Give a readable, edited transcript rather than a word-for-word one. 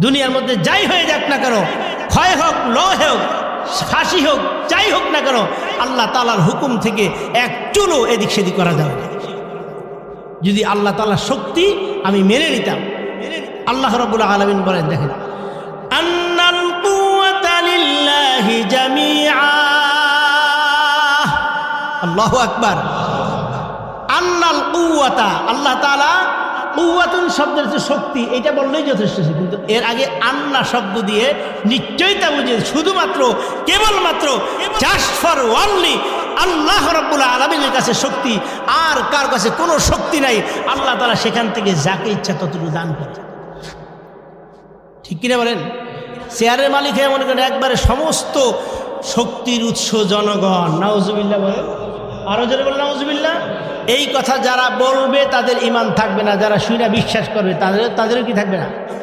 দুনিয়ার মধ্যে যাই হয়ে যাক না কেন, ক্ষয় হোক, লয় হোক, ফাঁসি হোক, যাই হোক না কেন, আল্লাহ তাআলার হুকুম থেকে এক চুলও এদিক সেদিক করা যাবে না। যদি আল্লাহ তাআলার শক্তি আমি মেনে নিতাম। আল্লাহ রাব্বুল আলামিন বলেন, দেখেন, আন্নাল কুওয়াতা লিল্লাহি জামিআ। আল্লাহু আকবার। আন্নাল কুওয়াতা, আল্লাহ তাআলা কুওয়াতুন শব্দের যে শক্তি, এটা বললেই যথেষ্ট ছিল, কিন্তু এর আগে আন্না শব্দ দিয়ে নিশ্চয়তা বুঝে শুধুমাত্র কেবলমাত্র জাস্ট ফর ওনলি আল্লাহ রাব্বুল আলামিনের কাছে শক্তি, আর কার কাছে কোনো শক্তি নাই। আল্লাহ তাআলা সেখান থেকে যাকে ইচ্ছা ততটুকু দান করে। ঠিক কিনা বলেন? চেয়ারের মালিক হয়ে মনে করেন একবারে সমস্ত শক্তির উৎস জনগণ। নাউজুবিল্লাহ বলেন, আরো জোরে বলেন নাউজুবিল্লাহ। এই কথা যারা বলবে তাদের ঈমান থাকবে না, যারা শুনে বিশ্বাস করবে তাদেরও কি থাকবে না?